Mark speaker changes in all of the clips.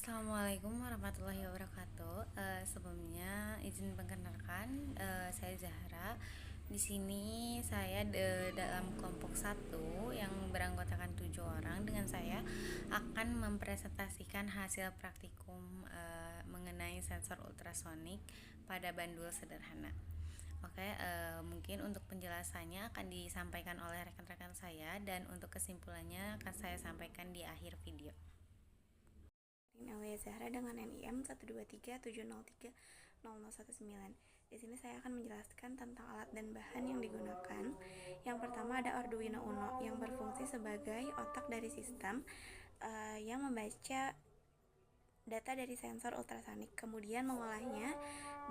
Speaker 1: Assalamualaikum warahmatullahi wabarakatuh. Sebelumnya izin perkenalkan, saya Zahra. Di sini saya dalam kelompok satu yang beranggotakan 7 orang. Dengan saya akan mempresentasikan hasil praktikum mengenai sensor ultrasonik pada bandul sederhana. Oke, mungkin untuk penjelasannya akan disampaikan oleh rekan-rekan saya dan untuk kesimpulannya akan saya sampaikan di akhir video.
Speaker 2: Aulia Zahra dengan NIM 123703019. Di sini saya akan menjelaskan tentang alat dan bahan yang digunakan. Yang pertama ada Arduino Uno yang berfungsi sebagai otak dari sistem yang membaca data dari sensor ultrasonik, kemudian mengolahnya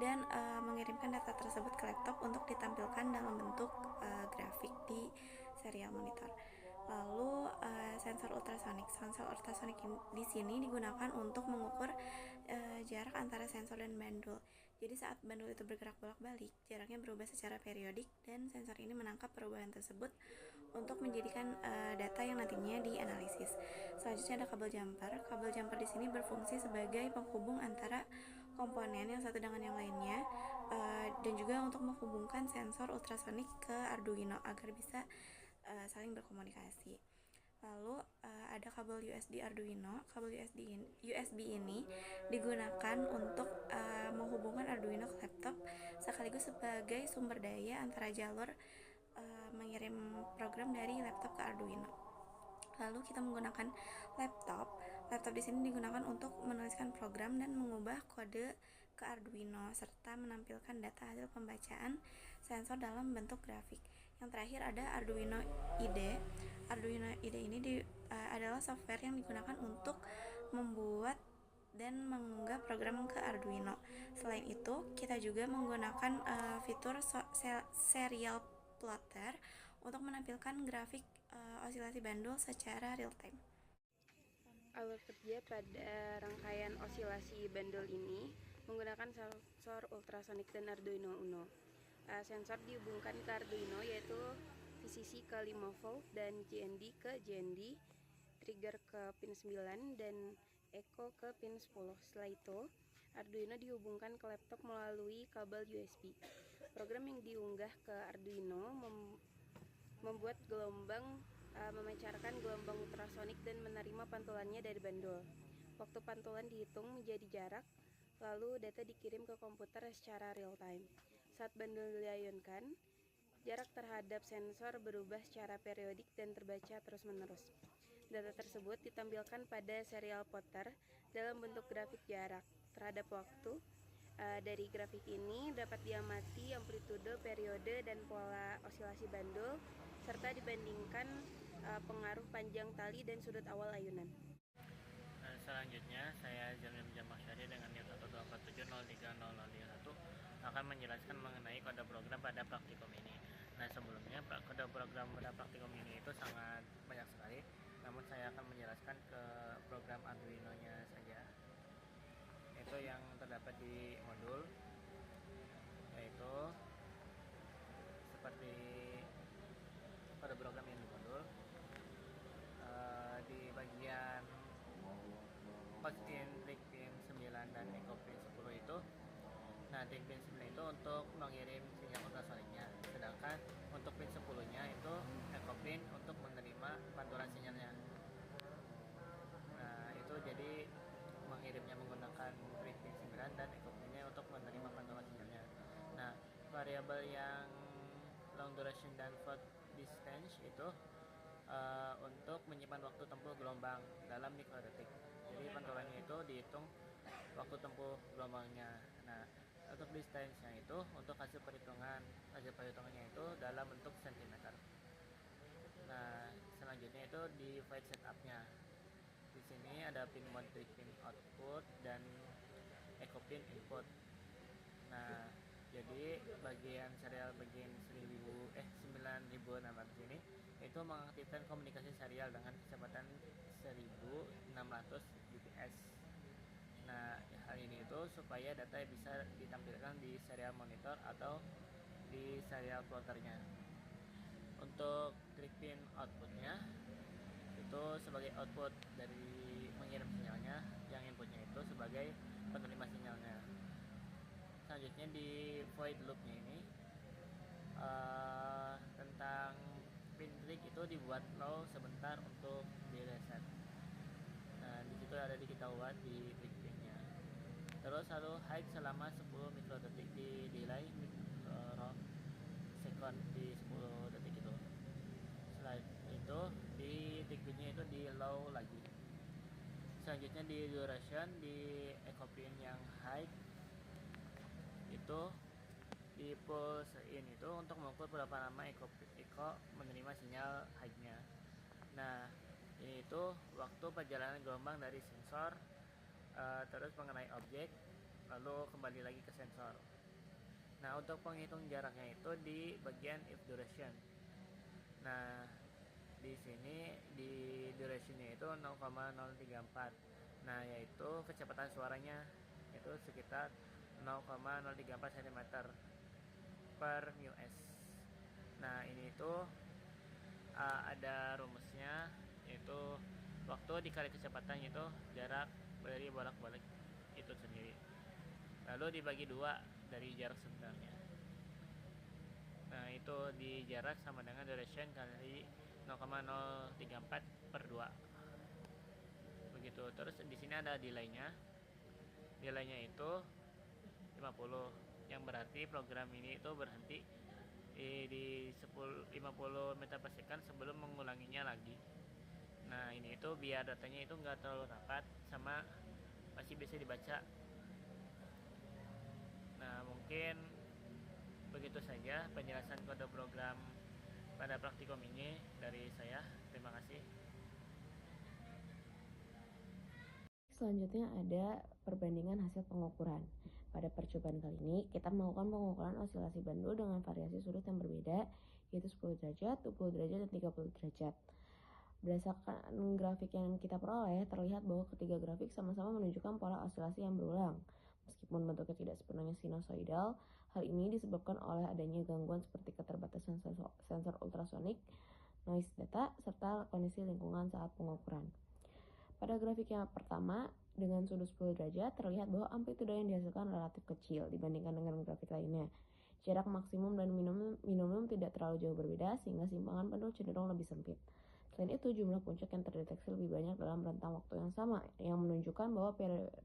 Speaker 2: dan mengirimkan data tersebut ke laptop untuk ditampilkan dalam bentuk grafik di serial monitor. Lalu sensor ultrasonik di sini digunakan untuk mengukur jarak antara sensor dan bandul. Jadi saat bandul itu bergerak bolak-balik, jaraknya berubah secara periodik dan sensor ini menangkap perubahan tersebut untuk menjadikan data yang nantinya dianalisis. Selanjutnya ada kabel jumper. Kabel jumper di sini berfungsi sebagai penghubung antara komponen yang satu dengan yang lainnya dan juga untuk menghubungkan sensor ultrasonik ke Arduino agar bisa saling berkomunikasi. Lalu ada kabel USB Arduino. Kabel USB ini digunakan untuk menghubungkan Arduino ke laptop sekaligus sebagai sumber daya antara jalur mengirim program dari laptop ke Arduino. Lalu kita menggunakan laptop. Laptop di sini digunakan untuk menuliskan program dan mengubah kode ke Arduino serta menampilkan data hasil pembacaan sensor dalam bentuk grafik. Yang terakhir ada Arduino IDE. Arduino IDE ini adalah software yang digunakan untuk membuat dan mengunggah program ke Arduino. Selain itu, kita juga menggunakan fitur serial plotter untuk menampilkan grafik osilasi bandul secara real time.
Speaker 3: Alur kerja pada rangkaian osilasi bandul ini menggunakan sensor ultrasonik dan Arduino Uno. Sensor dihubungkan ke Arduino yaitu VCC ke 5V dan GND ke GND, trigger ke pin 9 dan echo ke pin 10. Setelah itu, Arduino dihubungkan ke laptop melalui kabel USB. Program yang diunggah ke Arduino membuat memancarkan gelombang ultrasonik dan menerima pantulannya dari bandul. Waktu pantulan dihitung menjadi jarak, lalu data dikirim ke komputer secara real time. Saat bandul dilayunkan, jarak terhadap sensor berubah secara periodik dan terbaca terus-menerus. Data tersebut ditampilkan pada serial plotter dalam bentuk grafik jarak terhadap waktu. Dari grafik ini dapat diamati amplitude, periode, dan pola osilasi bandul serta dibandingkan pengaruh panjang tali dan sudut awal ayunan.
Speaker 4: Selanjutnya saya Jamil Jamasyari dengan NIM 127030001 akan menjelaskan mengenai kode program pada praktikum ini. Nah, sebelumnya kode program pada praktikum ini itu sangat banyak sekali, namun saya akan menjelaskan ke program Arduino-nya saja. Itu yang terdapat di modul, yaitu seperti kode program yang di modul. Di bagian trik pin 9 dan echo pin 10 itu, nah trik pin 9 itu untuk mengirim sinyal ultrasoniknya, sedangkan untuk pin 10 nya itu echo pin untuk menerima pantulan sinyalnya. Nah itu jadi mengirimnya menggunakan trik pin 9 dan echo pinnya untuk menerima pantulan sinyalnya. Nah variabel yang long duration dan float distance itu untuk menyimpan waktu tempuh gelombang dalam mikrodetik. Jadi pantulannya itu dihitung waktu tempuh gelombangnya. Nah, untuk distance-nya itu untuk hasil perhitungannya itu dalam bentuk sentimeter. Nah, selanjutnya itu device setup-nya. Di sini ada pin mode, pin output, dan echo pin input. Nah, jadi bagian serial bagian 9600 ini itu mengaktifkan komunikasi serial dengan kecepatan 1600 bps. Nah, hal ini itu supaya data bisa ditampilkan di serial monitor atau di serial plotternya. Untuk trik pin outputnya itu sebagai output dari mengirim sinyalnya, yang inputnya selanjutnya di void loopnya ini tentang pin trig itu dibuat low sebentar untuk di reset. Nah di situ ada diketahuan di trig pinnya. Terus lalu hide selama 10 mikrodetik di delay second di 10 detik itu. Selain itu di trig pinnya itu di low lagi. Selanjutnya di duration di echo pin yang high itu di pulse in itu untuk mengukur berapa lama echo menerima sinyal high-nya. Nah ini itu waktu perjalanan gelombang dari sensor terus mengenai objek lalu kembali lagi ke sensor. Nah untuk penghitung jaraknya itu di bagian if duration. Nah di sini di durationnya itu 0,034. Nah yaitu kecepatan suaranya itu sekitar 0,034 cm per µs. Nah ini itu ada rumusnya, yaitu waktu dikali kecepatan itu jarak dari bolak-balik itu sendiri, lalu dibagi 2 dari jarak sebenarnya. Nah itu di jarak sama dengan duration kali 0,034 per 2 begitu. Terus di sini ada delay-nya. Delay-nya itu 50, yang berarti program ini itu berhenti di 50 meter per second sebelum mengulanginya lagi. Nah ini itu biar datanya itu nggak terlalu rapat sama masih bisa dibaca. Nah mungkin begitu saja penjelasan kode program pada praktikum ini dari saya. Terima kasih.
Speaker 5: Selanjutnya ada perbandingan hasil pengukuran. Pada percobaan kali ini, kita melakukan pengukuran osilasi bandul dengan variasi sudut yang berbeda, yaitu 10 derajat, 20 derajat, dan 30 derajat. Berdasarkan grafik yang kita peroleh, terlihat bahwa ketiga grafik sama-sama menunjukkan pola osilasi yang berulang. Meskipun bentuknya tidak sepenuhnya sinusoidal, hal ini disebabkan oleh adanya gangguan seperti keterbatasan sensor ultrasonik, noise data, serta kondisi lingkungan saat pengukuran. Pada grafik yang pertama, dengan sudut 10 derajat, terlihat bahwa amplitudo yang dihasilkan relatif kecil dibandingkan dengan grafik lainnya. Jarak maksimum dan minimum tidak terlalu jauh berbeda, sehingga simpangan bandul cenderung lebih sempit. Selain itu, jumlah puncak yang terdeteksi lebih banyak dalam rentang waktu yang sama, yang menunjukkan bahwa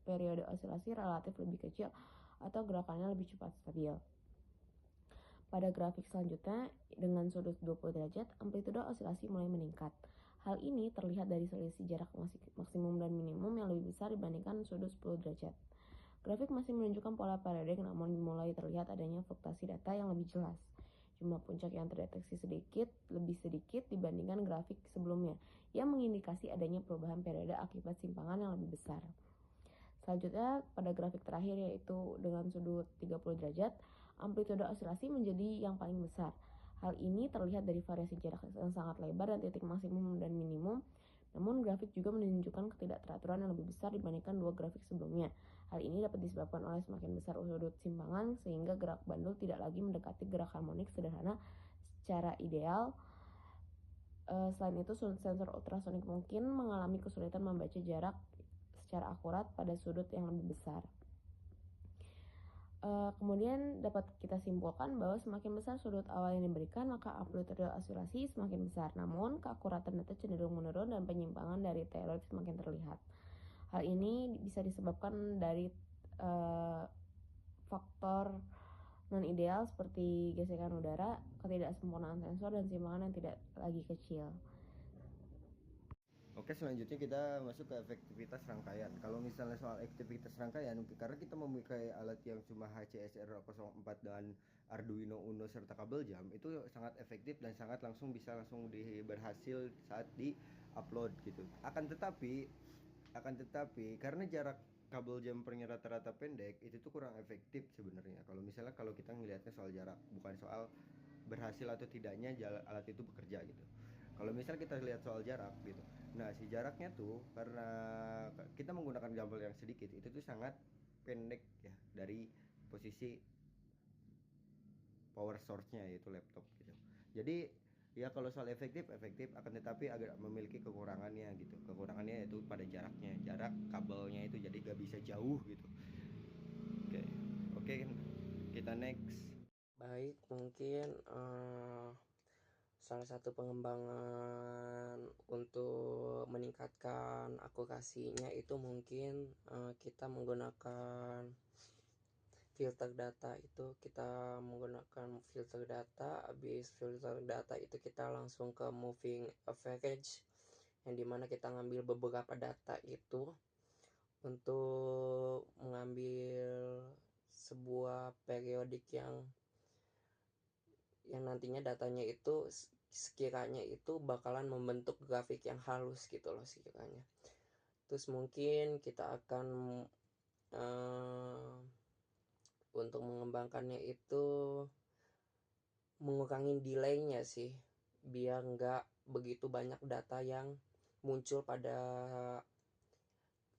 Speaker 5: periode osilasi relatif lebih kecil atau gerakannya lebih cepat stabil. Pada grafik selanjutnya, dengan sudut 20 derajat, amplitudo osilasi mulai meningkat. Hal ini terlihat dari selisih jarak maksimum dan minimum yang lebih besar dibandingkan sudut 10 derajat. Grafik masih menunjukkan pola periodik, namun mulai terlihat adanya fluktuasi data yang lebih jelas. Jumlah puncak yang terdeteksi lebih sedikit dibandingkan grafik sebelumnya, yang mengindikasi adanya perubahan periode akibat simpangan yang lebih besar. Selanjutnya, pada grafik terakhir, yaitu dengan sudut 30 derajat, amplitudo osilasi menjadi yang paling besar. Hal ini terlihat dari variasi jarak yang sangat lebar dan titik maksimum dan minimum. Namun grafik juga menunjukkan ketidakteraturan yang lebih besar dibandingkan dua grafik sebelumnya. Hal ini dapat disebabkan oleh semakin besar sudut simpangan sehingga gerak bandul tidak lagi mendekati gerak harmonik sederhana secara ideal. Selain itu, sensor ultrasonik mungkin mengalami kesulitan membaca jarak secara akurat pada sudut yang lebih besar. Kemudian dapat kita simpulkan bahwa semakin besar sudut awal yang diberikan, maka amplitudo osilasi semakin besar. Namun, keakuratan data cenderung menurun dan penyimpangan dari teori semakin terlihat. Hal ini bisa disebabkan dari faktor non-ideal seperti gesekan udara, ketidaksempurnaan sensor, dan simpangan yang tidak lagi kecil.
Speaker 6: Oke, selanjutnya kita masuk ke efektivitas rangkaian. Kalau misalnya soal efektivitas rangkaian, karena kita memakai alat yang cuma HCSR04 dan Arduino Uno serta kabel jam, itu sangat efektif dan sangat bisa langsung berhasil saat di-upload gitu. Akan tetapi karena jarak kabel jumpernya rata-rata pendek, itu tuh kurang efektif sebenarnya. Kalau kita ngelihatnya soal jarak, bukan soal berhasil atau tidaknya alat itu bekerja gitu. Kalau misalnya kita lihat soal jarak gitu, nah si jaraknya tuh karena kita menggunakan kabel yang sedikit, itu tuh sangat pendek ya dari posisi power source-nya yaitu laptop gitu. Jadi ya kalau soal efektif akan tetapi agak memiliki kekurangannya gitu. Kekurangannya yaitu pada jarak kabelnya itu jadi gak bisa jauh gitu. Oke, Kita next.
Speaker 7: Baik, mungkin salah satu pengembangan untuk meningkatkan akurasinya itu mungkin kita menggunakan filter data. Itu kita menggunakan filter data, habis filter data itu kita langsung ke moving average, yang dimana kita ngambil beberapa data itu untuk mengambil sebuah periodik yang nantinya datanya itu sekiranya itu bakalan membentuk grafik yang halus gitu loh sekiranya. Terus mungkin kita akan untuk mengembangkannya itu mengurangi delaynya sih, biar nggak begitu banyak data yang muncul pada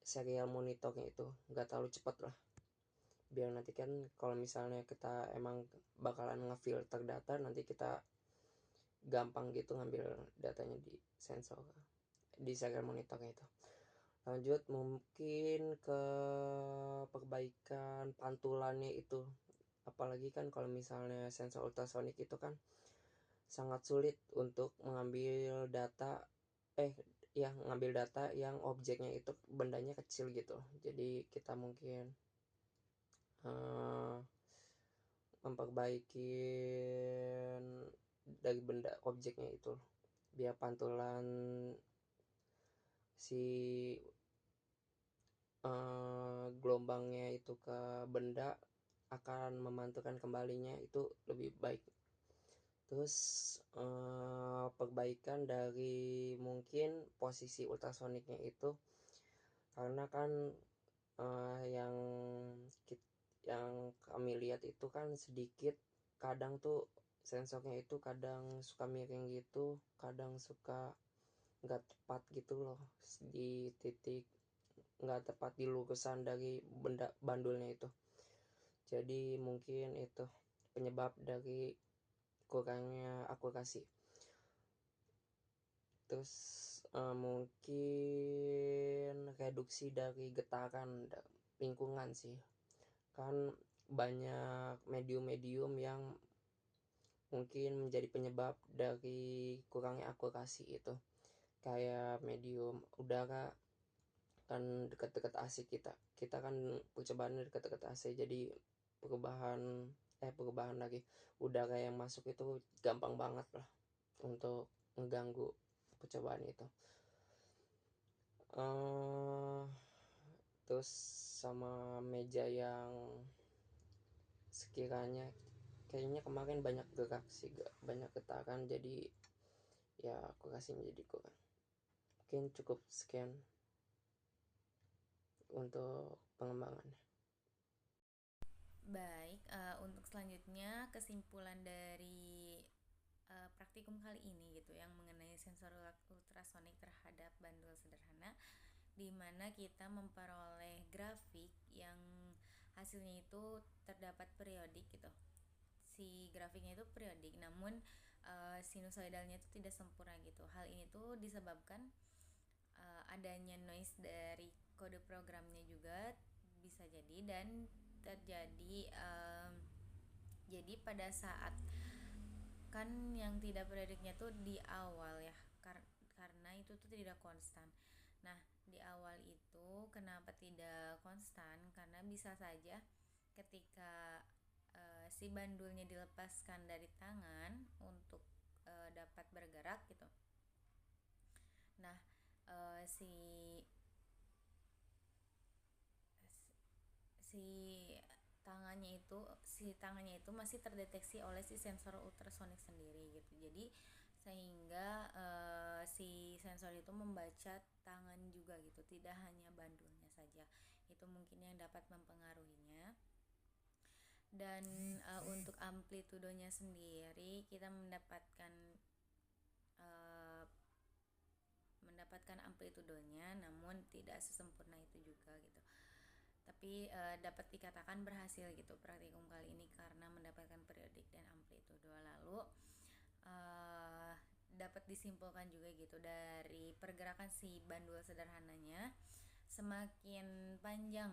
Speaker 7: serial monitornya itu, nggak terlalu cepat lah. Biar nanti kan kalau misalnya kita emang bakalan ngefilter data, nanti kita gampang gitu ngambil datanya di sensor, di serial monitornya itu. Lanjut mungkin ke perbaikan pantulannya itu. Apalagi kan kalau misalnya sensor ultrasonik itu kan sangat sulit untuk mengambil data ngambil data yang objeknya itu bendanya kecil gitu. Jadi kita mungkin memperbaiki dari benda objeknya itu biar pantulan si gelombangnya itu ke benda akan memantulkan kembalinya itu lebih baik. Terus perbaikan dari mungkin posisi ultrasoniknya itu, karena kan yang kami lihat itu kan sedikit, kadang tuh sensornya itu kadang suka miring gitu, kadang suka nggak tepat gitu loh di titik, nggak tepat di lurusan dari benda bandulnya itu. Jadi mungkin itu penyebab dari kurangnya akurasi. Terus mungkin reduksi dari getaran lingkungan sih, kan banyak medium-medium yang mungkin menjadi penyebab dari kurangnya akurasi itu, kayak medium udara kan dekat-dekat AC, kita kan percobaannya dekat-dekat AC, jadi perubahan lagi udara yang masuk itu gampang banget lah untuk mengganggu percobaan itu. Terus sama meja yang sekiranya kayaknya kemarin banyak gerak sih, banyak getaran, jadi ya akurasi menjadi kurang. Mungkin cukup sekian untuk pengembangannya.
Speaker 1: Baik, untuk selanjutnya kesimpulan dari praktikum kali ini gitu yang mengenai sensor ultrasonik terhadap bandul sederhana, di mana kita memperoleh grafik yang hasilnya itu terdapat periodik gitu. Si grafiknya itu periodik, namun sinusoidalnya itu tidak sempurna gitu. Hal ini tuh disebabkan adanya noise dari kode programnya juga bisa jadi, dan terjadi jadi pada saat kan yang tidak periodiknya tuh di awal ya, karena itu tuh tidak konstan. Nah, di awal itu kenapa tidak konstan? Karena bisa saja ketika si bandulnya dilepaskan dari tangan untuk dapat bergerak gitu. Nah, si tangannya itu masih terdeteksi oleh si sensor ultrasonik sendiri gitu. Jadi sehingga si sensor itu membaca tangan juga gitu, tidak hanya bandulnya saja. Itu mungkin yang dapat mempengaruhinya. Dan untuk amplitudonya sendiri kita mendapatkan amplitudonya, namun tidak sesempurna itu juga gitu. Tapi dapat dikatakan berhasil gitu praktikum kali ini karena mendapatkan periodik dan amplitudo. Lalu dapat disimpulkan juga gitu dari pergerakan si bandul sederhananya, semakin panjang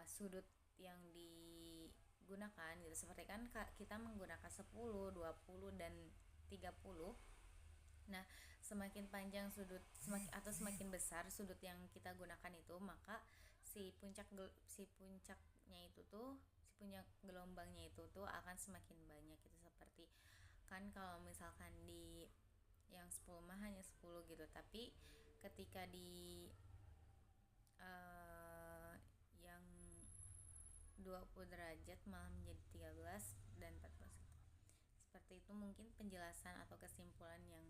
Speaker 1: sudut yang gunakan gitu. Seperti kan kita menggunakan 10, 20 dan 30. Nah, semakin panjang sudut semakin besar sudut yang kita gunakan itu, maka si puncak gelombangnya itu tuh akan semakin banyak gitu. Seperti kan kalau misalkan di yang 10 mah hanya 10 gitu, tapi ketika di yang 20 derajat malah menjadi 13 dan 14 gitu. Seperti itu mungkin penjelasan atau kesimpulan yang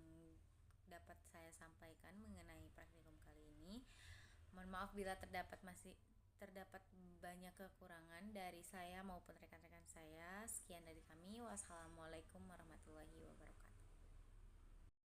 Speaker 1: dapat saya sampaikan mengenai praktikum kali ini. Mohon maaf bila terdapat banyak kekurangan dari saya maupun rekan-rekan saya. Sekian dari kami. Wassalamualaikum warahmatullahi wabarakatuh.